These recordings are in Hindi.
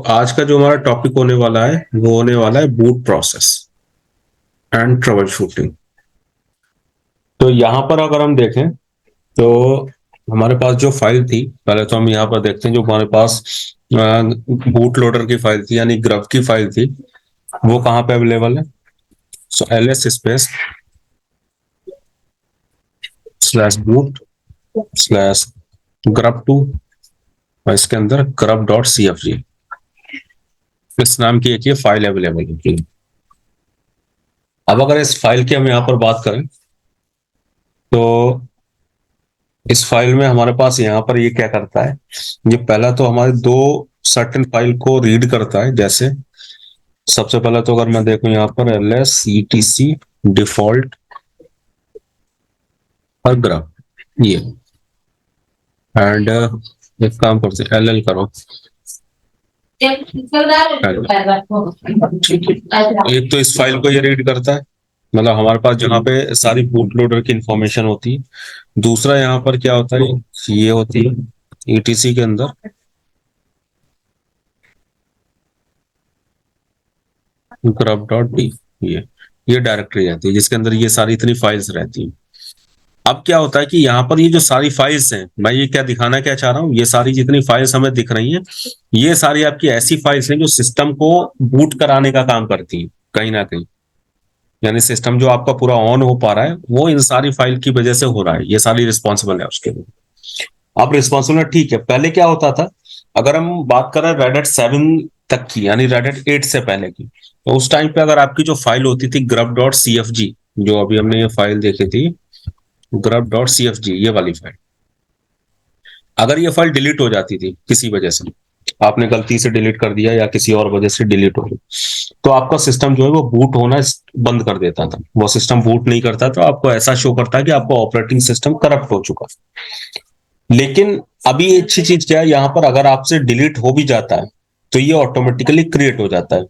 आज का जो हमारा टॉपिक होने वाला है वो होने वाला है boot process and trouble shooting. तो यहाँ पर अगर हम देखें तो हमारे पास जो फाइल थी, पहले तो हम यहाँ पर देखते हैं जो हमारे पास बूट लोडर की फाइल थी यानी ग्रब की फाइल थी, वो कहाँ पे अवेलेबल है। सो ls space slash boot slash grub2 और इसके अंदर grub.cfg इस नाम की एक ये फाइल अवेलेबल होती है। अब अगर इस फाइल की हम यहाँ पर बात करें तो इस फाइल में हमारे पास यहाँ पर ये क्या करता है, ये पहला तो हमारे दो सर्टेन फाइल को रीड करता है। जैसे सबसे पहले तो अगर मैं देखूं यहाँ पर ls etc डिफॉल्ट और ग्राफ ये एंड एक काम करते ll करो। एक तो इस फाइल को ये रीड करता है, मतलब हमारे पास जहाँ पे सारी बूट लोडर की इंफॉर्मेशन होती है। दूसरा यहाँ पर क्या होता है, ये होती है etc के अंदर grub.d ये डायरेक्टरी रहती है जिसके अंदर ये सारी इतनी फाइल्स रहती हैं। अब क्या होता है कि यहाँ पर ये जो सारी फाइल्स हैं, मैं ये क्या दिखाना क्या चाह रहा हूँ, ये सारी जितनी फाइल्स हमें दिख रही हैं ये सारी आपकी ऐसी फाइल्स हैं जो सिस्टम को बूट कराने का काम करती हैं कहीं ना कहीं। यानी सिस्टम जो आपका पूरा ऑन हो पा रहा है वो इन सारी फाइल की वजह से हो रहा है, ये सारी रिस्पॉन्सिबल है उसके लिए। अब रिस्पॉन्सिबल ठीक है, पहले क्या होता था, अगर हम बात करें रेड एट 7 तक की यानी रेड एट 8 से पहले की, तो उस टाइम पे अगर आपकी जो फाइल होती थी grub.cfg, जो अभी हमने ये फाइल देखी थी grub.cfg ये वाली फाइल, अगर ये फाइल डिलीट हो जाती थी किसी वजह से, आपने गलती से डिलीट कर दिया या किसी और वजह से डिलीट हो गई, तो आपका सिस्टम जो है वो बूट होना बंद कर देता था। वो सिस्टम बूट नहीं करता था, आपको ऐसा शो करता है कि आपका ऑपरेटिंग सिस्टम करप्ट हो चुका। लेकिन अभी अच्छी चीज क्या है, यहाँ पर अगर आपसे डिलीट हो भी जाता है तो ये ऑटोमेटिकली क्रिएट हो जाता है।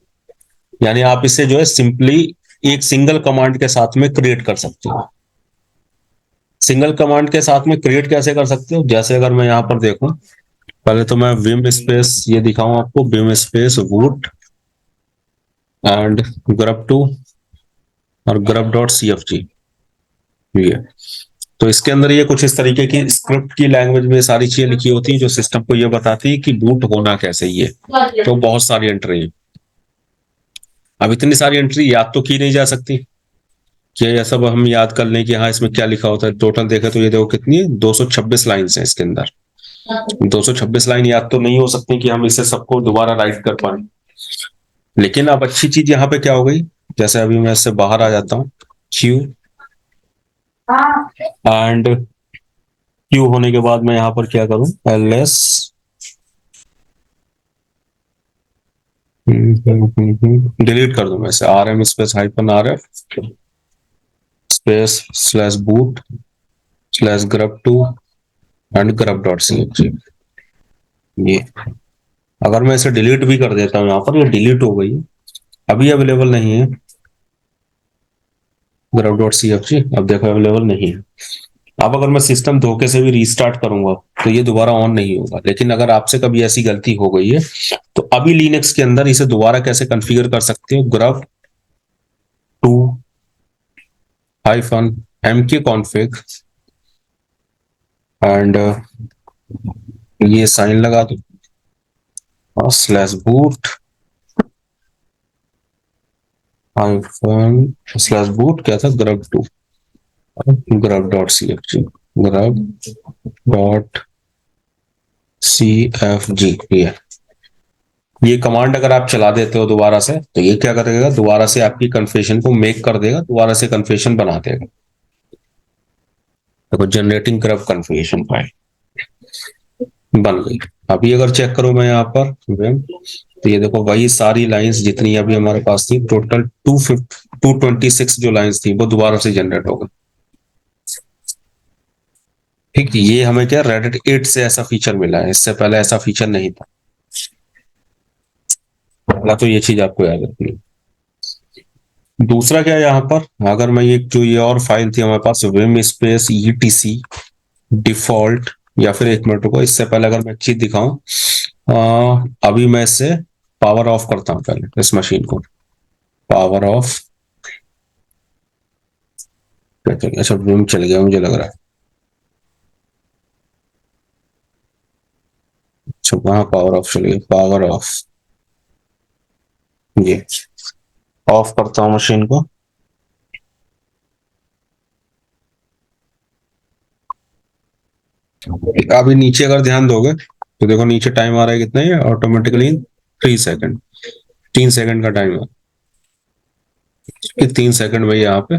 यानी आप इसे जो है सिंपली एक सिंगल कमांड के साथ में क्रिएट कर सकते हो। सिंगल कमांड के साथ में क्रिएट कैसे कर सकते हो, जैसे अगर मैं यहाँ पर देखूं, पहले तो मैं विम स्पेस ये दिखाऊं आपको, विम स्पेस वूट एंड grub2 और grub.cfg ये, तो इसके अंदर ये कुछ इस तरीके की स्क्रिप्ट की लैंग्वेज में सारी चीजें लिखी होती हैं जो सिस्टम को ये बताती है कि बूट होना कैसे। ये तो बहुत सारी एंट्री है। अब इतनी सारी एंट्री याद तो की नहीं जा सकती कि ये सब हम याद कर लें कि हाँ इसमें क्या लिखा होता है। टोटल देखे तो ये देखो कितनी है, 226 लाइन्स है इसके अंदर। 226 लाइन याद तो नहीं हो सकती कि हम इसे सबको दोबारा राइट कर पाए। लेकिन अब अच्छी चीज यहाँ पे क्या हो गई, जैसे अभी मैं इससे बाहर आ जाता हूँ, क्यू एंड क्यू होने के बाद मैं यहाँ पर क्या करूं, ls डिलीट कर दूं मैं इसे, rm space hyphen rf space slash boot slash grub2 and grub.cfg ये। अगर मैं इसे डिलीट भी कर देता हूँ, यहाँ पर ये डिलीट हो गई है, अभी अवेलेबल नहीं है grub.cfg, अब देखो अवेलेबल नहीं है। अब अगर मैं सिस्टम धोखे से भी रीस्टार्ट करूंगा तो ये दोबारा ऑन नहीं होगा। लेकिन अगर आपसे कभी ऐसी गलती हो गई है तो अभी लिनक्स के अंदर इसे दोबारा कैसे कॉन्फ़िगर कर सकते हो, grub2 हाइफन mkconfig एंड ये साइन लगा दो और slash boot hyphen slash boot क्या था, grub2 grub.cfg grub.cfg ये कमांड अगर आप चला देते हो दोबारा से तो ये क्या करेगा, दोबारा से आपकी कन्फेशन को मेक कर देगा, दोबारा से कन्फेशन बना देगा। देखो जनरेटिंग ग्रब कन्फिगरेशन फाइल बन गई। अभी अगर चेक करूं मैं यहाँ पर तो ये देखो वही सारी लाइंस जितनी अभी हमारे पास थी, टोटल 226 जो लाइंस थी वो दोबारा से जनरेट हो गई। ठीक, ये हमें क्या रेडिट 8 से ऐसा फीचर मिला है, इससे पहले ऐसा फीचर नहीं था। पहला तो ये चीज आपको याद रखनी है। दूसरा क्या है यहाँ पर, अगर मैं ये जो ये और फाइल थी हमारे पास विम स्पेस etc डिफॉल्ट, या फिर एक मिनट को इससे पहले अगर मैं चीज दिखाऊं, अभी मैं इससे पावर ऑफ करता हूँ पहले इस मशीन को। Power of. अच्छा रूम चल गया मुझे लग रहा है। अच्छा वहां पावर ऑफ चल गया, पावर ऑफ। ये ऑफ करता हूँ मशीन को। अभी नीचे अगर ध्यान दोगे तो देखो नीचे टाइम आ रहा है कितना, है ऑटोमेटिकली 3 सेकंड। 3 सेकंड का टाइम है, 3 सेकंड में यहाँ पे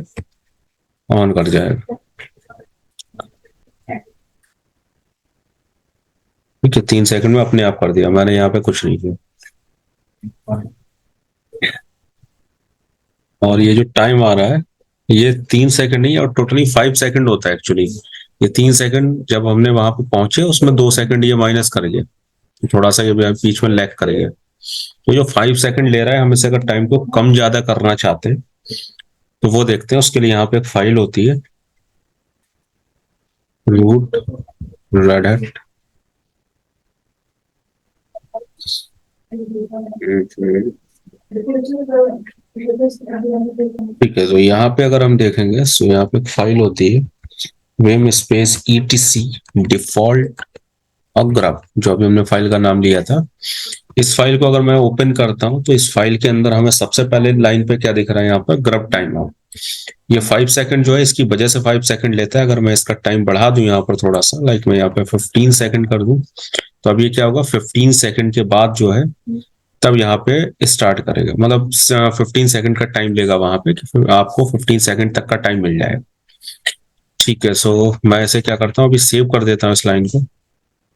ऑन कर जाएगा। ठीक है, 3 सेकंड में अपने आप कर दिया, मैंने यहाँ पे कुछ नहीं किया। और ये जो टाइम आ रहा है ये 3 सेकंड नहीं और टोटली 5 सेकंड होता है एक्चुअली। ये 3 सेकंड जब हमने वहां पे पहुंचे उसमें 2 सेकंड ये माइनस करेंगे, थोड़ा सा ये बीच में लैग करेंगे। तो जो 5 सेकंड ले रहा है, हम इसे अगर टाइम को कम ज्यादा करना चाहते हैं तो वो देखते हैं। उसके लिए यहाँ पे एक फाइल होती है, रूट रेड हैट। ठीक है, तो यहाँ पे अगर हम देखेंगे तो यहाँ पे एक फाइल होती है, वेम स्पेस etc डिफॉल्ट और ग्रब, जो अभी हमने फाइल का नाम लिया था। इस फाइल को अगर मैं ओपन करता हूं तो इस फाइल के अंदर हमें सबसे पहले लाइन पे क्या दिख रहा है, यहाँ पर ग्रब टाइम आउट। ये 5 सेकंड जो है इसकी वजह से 5 सेकंड लेता है। अगर मैं इसका टाइम बढ़ा दूं यहाँ पर थोड़ा सा, लाइक मैं यहाँ पे 15 सेकंड कर दूं, तो अब ये क्या होगा, 15 सेकंड के बाद जो है तब यहाँ पे स्टार्ट करेगा। मतलब 15 सेकंड का टाइम लेगा वहां पे कि फिर आपको 15 सेकंड तक का टाइम मिल जाएगा। ठीक है, सो मैं ऐसे क्या करता हूँ, अभी सेव कर देता हूँ इस लाइन को।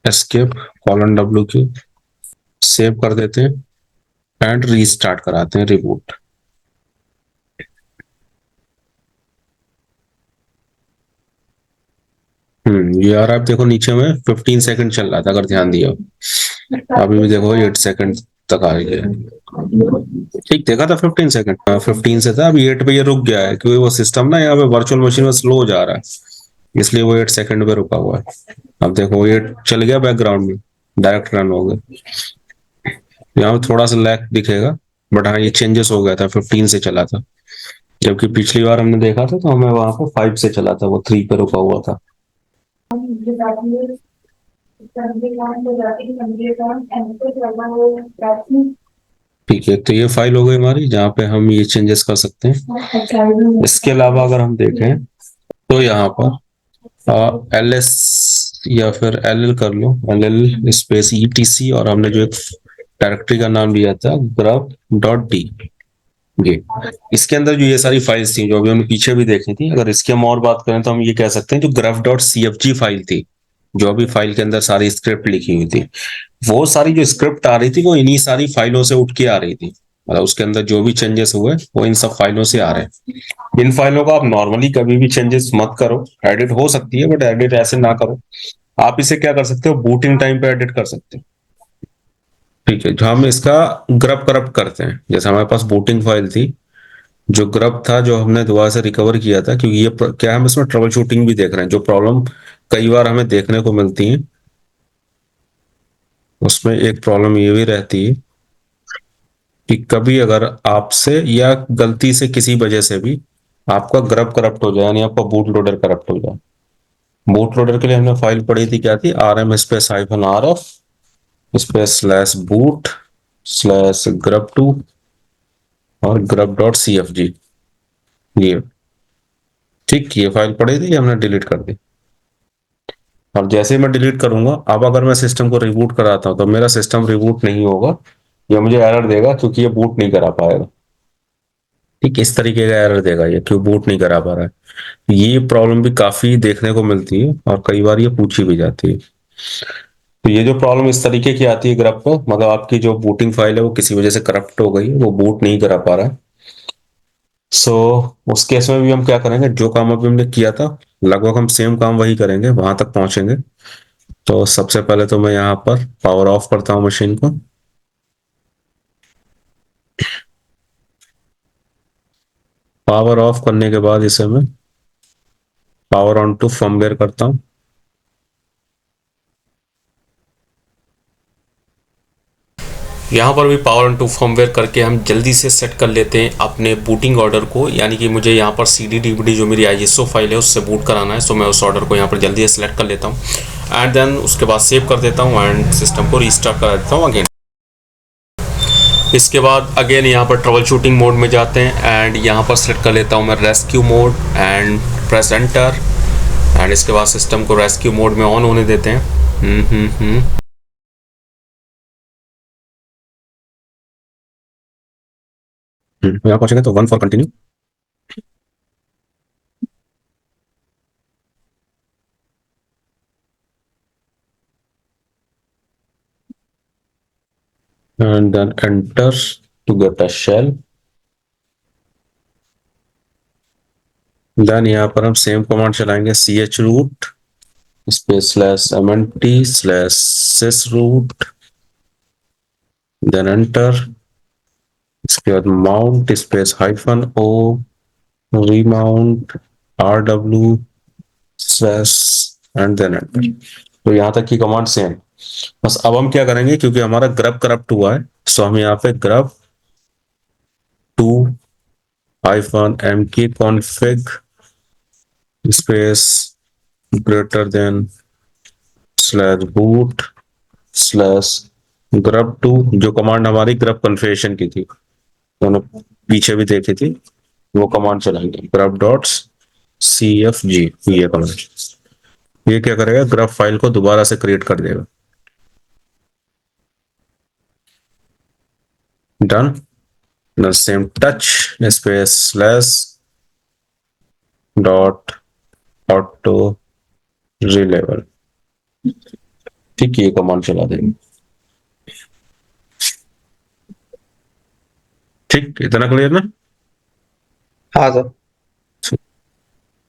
एस्केप कॉलन W सेव कर देते हैं एंड रीस्टार्ट कराते हैं, रिबूट। ये यार आप देखो नीचे में 15 सेकंड चल रहा था अगर ध्यान दिया, अभी भी देखो 8 सेकंड तक आ गया। ठीक देखा था 15 सेकंड, 15 से था, अभी 8 पे ये रुक गया है क्योंकि वो सिस्टम ना यहाँ पे वर्चुअल मशीन में स्लो जा रहा है, इसलिए वो 8 सेकंड पे रुका हुआ है। अब देखो ये चल गया बैकग्राउंड में, डायरेक्ट रन हो गया। यहाँ पे थोड़ा सा लैग दिखेगा, बट हाँ ये चेंजेस हो गया था, 15 से चला था, जबकि पिछली बार हमने देखा था तो हमें वहां पर 5 से चला था, वो 3 पे रुका हुआ था। ठीक है, तो ये फाइल हो गई हमारी जहाँ पे हम ये चेंजेस कर सकते हैं। इसके अलावा अगर हम देखें तो यहाँ पर ls या फिर ll कर लो, ll स्पेस etc, और हमने जो एक डायरेक्टरी का नाम लिया था grub.d, ये इसके अंदर जो ये सारी फाइल्स थी जो अभी हमने पीछे भी देखी थी, अगर इसकी हम और बात करें तो हम ये कह सकते हैं जो graph.cfg फाइल थी, जो अभी फाइल के अंदर सारी स्क्रिप्ट लिखी हुई थी, वो सारी जो स्क्रिप्ट आ रही थी वो इन्हीं सारी फाइलों से उठ के आ रही थी। मतलब उसके अंदर जो भी चेंजेस हुए वो इन सब फाइलों से आ रहे हैं। इन फाइलों को आप नॉर्मली कभी भी चेंजेस मत करो, एडिट हो सकती है बट एडिट ऐसे ना करो। आप इसे क्या कर सकते हो, बूटिंग टाइम पे एडिट कर सकते हो। ठीक है, जो हम इसका ग्रब करप्ट करते हैं, जैसे हमारे पास बूटिंग फाइल थी, जो ग्रब था जो हमने दोबारा से रिकवर किया था, क्योंकि ये क्या हम इसमें ट्रबल शूटिंग भी देख रहे हैं, जो प्रॉब्लम कई बार हमें देखने को मिलती है उसमें एक प्रॉब्लम ये भी रहती है कि कभी अगर आपसे या गलती से किसी वजह से भी आपका ग्रब करप्ट हो जाए, यानी आपका बूट लोडर करप्ट हो जाए। बूट लोडर के लिए हमने फाइल पढ़ी थी, क्या थी, rm space -rf space slash boot slash grub2 और grub.cfg। ये ठीक, ये फाइल पड़ी थी, हमने डिलीट कर दी। और जैसे ही मैं डिलीट करूंगा, अब अगर मैं सिस्टम को रिबूट कराता हूं तो मेरा सिस्टम रिबूट नहीं होगा, ये मुझे एरर देगा क्योंकि ये बूट नहीं करा पाएगा। ठीक, इस तरीके का एरर देगा ये, क्यों बूट नहीं करा पा रहा है। ये प्रॉब्लम भी काफी देखने को मिलती है और कई बार ये पूछी भी जाती है। तो ये जो प्रॉब्लम इस तरीके की आती है ग्रब पर, मतलब आपकी जो बूटिंग फाइल है वो किसी वजह से करप्ट हो गई, वो बूट नहीं करा पा रहा है। सो उस केस में भी हम क्या करेंगे, जो काम अभी हमने किया था लगभग हम सेम काम वही करेंगे, वहां तक पहुंचेंगे। तो सबसे पहले तो मैं यहाँ पर पावर ऑफ करता हूँ मशीन को। पावर ऑफ करने के बाद इसे मैं पावर ऑन टू फर्मवेयर करता हूँ। यहाँ पर भी पावर ऑन टू फर्मवेयर करके हम जल्दी से सेट कर लेते हैं अपने बूटिंग ऑर्डर को, यानी कि मुझे यहाँ पर CD DVD जो मेरी ISO फाइल है उससे बूट कराना है। सो मैं उस ऑर्डर को यहाँ पर जल्दी से सेलेक्ट कर लेता हूँ एंड देन उसके बाद सेव कर देता हूँ एंड सिस्टम को रीस्टार्ट करा देता हूँ अगेन। इसके बाद अगेन यहाँ पर ट्रबल शूटिंग मोड में जाते हैं एंड यहाँ पर सेलेक्ट कर लेता हूँ मैं rescue mode and press enter and इसके बाद सिस्टम को रेस्क्यू मोड में ऑन होने देते हैं। यहाँ पहुंचेंगे तो 1 for continue. And then enter to get a shell. Then यहाँ पर हम सेम कमांड चलाएंगे chroot space /mnt /sysroot, then enter। इसके बाद mount space -o remount rw slash and then enter। तो यहाँ तक की कमांड सेम। बस अब हम क्या करेंगे, क्योंकि हमारा ग्रब करप्ट हुआ है, सो हम यहाँ पे grub 2-mk config space greater than /boot /grub2, जो कमांड हमारी ग्रब कन्फिगरेशन की थी, दोनों पीछे भी देखी थी, वो कमांड चलाएंगे grub.cfg। ये कमांड, ये क्या करेगा, ग्रब फाइल को दोबारा से क्रिएट कर देगा। Done. the same touch space /auto relevel। ठीक, ये कमांड चला देंगे। ठीक, इतना क्लियर ना? हाँ सर।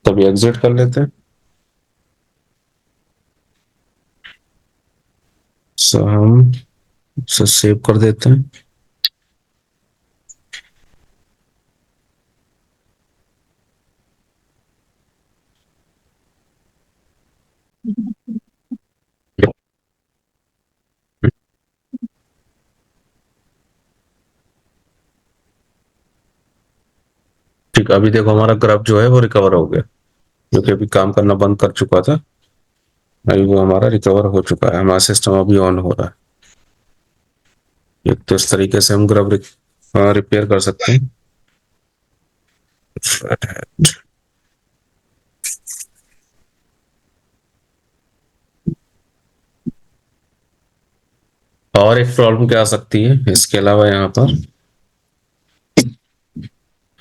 तभी एग्जिट कर लेते हैं। सो हम इसे सेव कर देते हैं। ठीक, अभी देखो हमारा ग्राफ जो है वो रिकवर हो गया, क्योंकि अभी काम करना बंद कर चुका था, अभी वो हमारा रिकवर हो चुका है, हमारा सिस्टम अभी ऑन हो रहा है। एक तो इस तरीके से हम ग्राफ रिपेयर कर सकते हैं। और एक प्रॉब्लम क्या आ सकती है इसके अलावा, यहाँ पर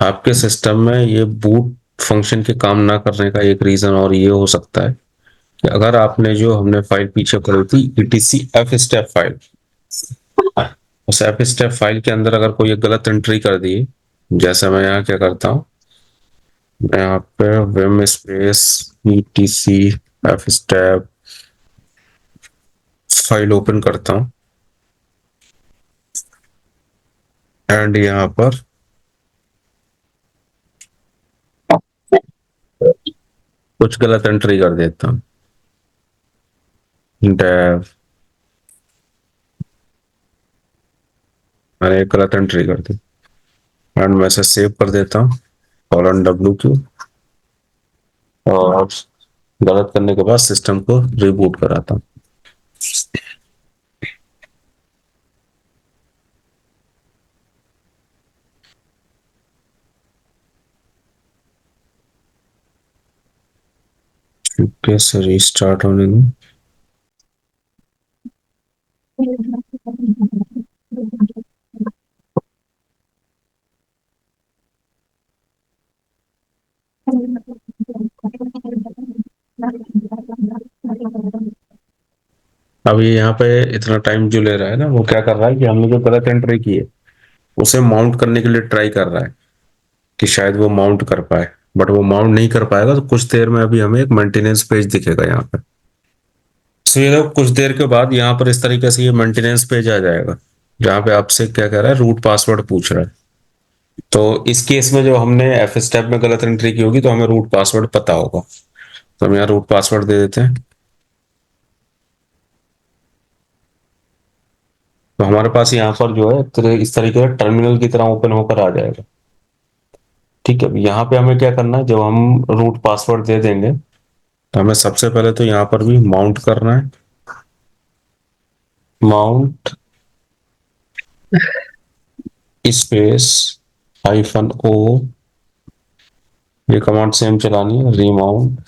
आपके सिस्टम में ये बूट फंक्शन के काम ना करने का एक रीजन और ये हो सकता है कि अगर आपने जो हमने फाइल पीछे पढ़ी थी etc fstep फाइल, उस fstep फाइल के अंदर अगर कोई गलत एंट्री कर दी, जैसे मैं यहाँ क्या करता हूँ, मैं यहाँ पे vim space etc fstep file open करता हूँ एंड यहाँ पर कुछ गलत एंट्री कर देता हूँ, dev, मैंने एक गलत एंट्री कर दी एंड मैं इसे सेव कर देता हूँ :wq, और गलत करने के बाद सिस्टम को रिबूट कराता हूँ। कैसे रीस्टार्ट होने दूं? अभी यहाँ पे इतना टाइम जो ले रहा है ना, वो क्या कर रहा है कि हमने जो गलत एंट्री की है उसे माउंट करने के लिए ट्राई कर रहा है कि शायद वो माउंट कर पाए, बट वो माउंट नहीं कर पाएगा। तो कुछ देर में अभी हमें एक मेंटेनेंस पेज दिखेगा यहाँ पे। सो ये कुछ देर के बाद यहाँ पर इस तरीके से ये मेंटेनेंस पेज आ जाएगा, जहाँ पे आपसे क्या कह रहा है, रूट पासवर्ड पूछ रहा है। तो इस केस में जो हमने एफ स्टेप में गलत एंट्री की होगी तो हमें रूट पासवर्ड पता होगा, तो हम यहाँ रूट पासवर्ड दे देते हैं। तो हमारे पास यहाँ पर जो है इस तरीके से टर्मिनल की तरह ओपन होकर आ जाएगा। ठीक है, यहाँ पे हमें क्या करना है, जब हम रूट पासवर्ड दे देंगे तो हमें सबसे पहले तो यहाँ पर भी माउंट करना है, माउंट स्पेस -o, ये कमांड सेम चलानी है, रीमाउंट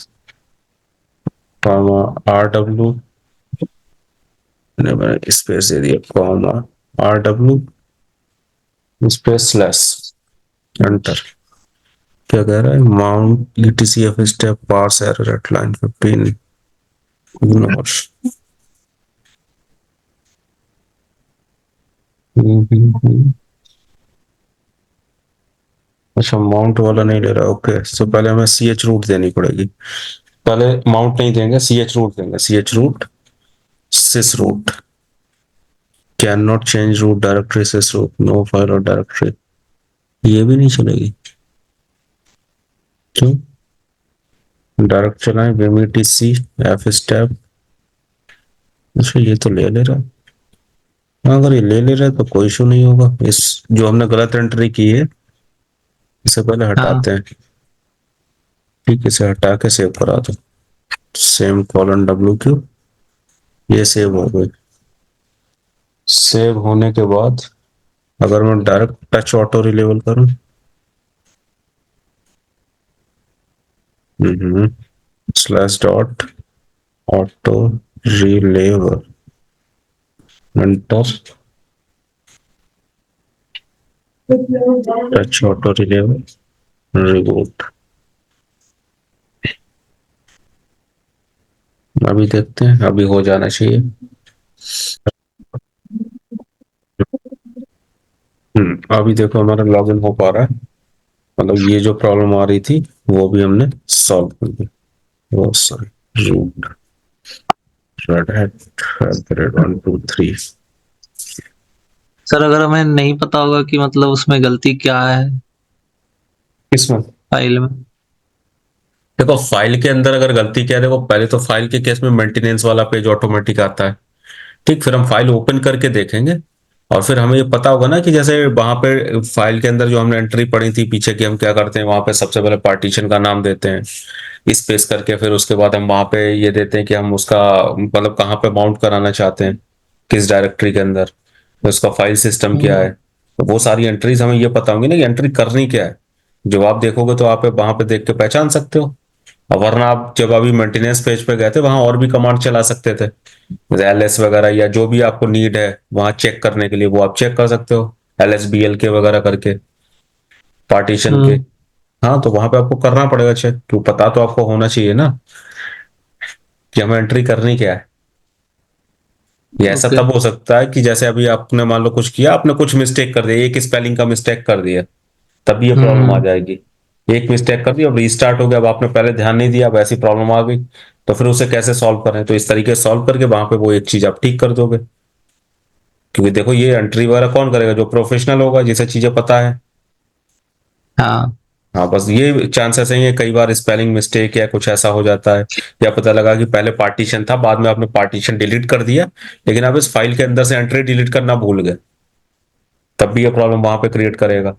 rw, स्पेस दे दिया, comma rw space slash, enter. क्या कह रहा है, mount etcf step parse error at line 15 ignore. अच्छा, माउंट वाला नहीं ले रहा, ओके। तो पहले हमें सी एच रूट देनी पड़ेगी, पहले माउंट नहीं देंगे, सी एच रूट देंगे, C H root sys root, can not change root directory sys root, no file or directory, ये भी नहीं चलेगी, क्यों? डायरेक्ट चलाएं vmtc f step। अच्छा, ये तो ले रहा है, अगर ये ले रहा है तो कोई इशू नहीं होगा। इस जो हमने गलत एंट्री की है इसे पहले हाँ। हटाते हैं। ठीक, इसे हटा के सेव करा दो, सेम कॉलन WQ, ये सेव हो गई। सेव होने के बाद अगर मैं डायरेक्ट टच ऑटो रिलेबल करूं, slash dot auto reliable, enter, touch auto reliable, reboot. अभी देखते हैं, अभी हो जाना चाहिए। अभी देखो हमारा लॉगिन हो पा रहा है, मतलब ये जो प्रॉब्लम आ रही थी वो भी हमने सॉल्व कर दी। वो sorry, root red hat 123। Sir अगर हमें नहीं पता होगा कि मतलब उसमें गलती क्या है किसमें? फाइल में। देखो फाइल के अंदर अगर गलती क्या है, देखो पहले तो फाइल के केस में मेंटेनेंस वाला पेज ऑटोमेटिक आता है। ठीक, फिर हम फाइल ओपन करके देखेंगे और फिर हमें ये पता होगा ना कि जैसे वहां पे फाइल के अंदर जो हमने एंट्री पढ़ी थी पीछे की, हम क्या करते हैं वहां पे सबसे पहले पार्टीशन का नाम देते हैं स्पेस करके, फिर उसके बाद हम वहां पे ये देते हैं कि हम उसका मतलब कहाँ पे माउंट कराना चाहते हैं, किस डायरेक्टरी के अंदर, तो उसका फाइल सिस्टम क्या है। तो वो सारी एंट्रीज हमें ये पता होंगी ना कि एंट्री करनी क्या है। जब आप देखोगे तो आप वहां पे देख के पहचान सकते हो। और वरना आप जब अभी मेंटेनेंस पेज पे गए थे वहां और भी कमांड चला सकते थे, LS वगैरह या जो भी आपको नीड है वहां चेक करने के लिए, वो आप चेक कर सकते हो, LSBLK वगैरह करके पार्टीशन के। हम्म। हाँ, तो वहां पे आपको करना पड़ेगा चेक, क्यों पता तो आपको होना चाहिए ना कि हमें एंट्री करनी क्या है। ये ऐसा ओके। तब हो सकता है कि जैसे अभी आपने मान लो कुछ किया, आपने कुछ मिस्टेक कर दिया, एक स्पेलिंग का मिस्टेक कर दिया, तब ये प्रॉब्लम आ हम्म। जाएगी। एक मिस्टेक कर दी, अब रीस्टार्ट हो गया, अब आपने पहले ध्यान नहीं दिया, अब ऐसी प्रॉब्लम आ गई, तो फिर उसे कैसे सॉल्व करें? तो इस तरीके से सॉल्व करके वहां पे वो एक चीज आप ठीक कर दोगे। क्योंकि देखो ये एंट्री वगैरह कौन करेगा, जो प्रोफेशनल होगा जिसे चीजें पता है। हाँ। हाँ, बस ये चांसेस है, कई बार स्पेलिंग मिस्टेक या कुछ ऐसा हो जाता है, या पता लगा कि पहले पार्टीशन था, बाद में आपने पार्टीशन डिलीट कर दिया, लेकिन आप इस फाइल के अंदर से एंट्री डिलीट करना भूल गए, तब भी ये प्रॉब्लम वहां पे क्रिएट करेगा।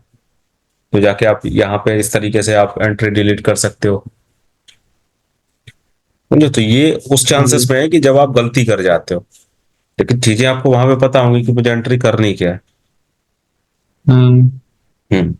तो जाके आप यहाँ पे इस तरीके से आप एंट्री डिलीट कर सकते हो। समझो, तो ये उस चांसेस हम्म। में है कि जब आप गलती कर जाते हो, लेकिन चीजें आपको वहां पे पता होंगी कि मुझे एंट्री करनी क्या है। हम्म। हम्म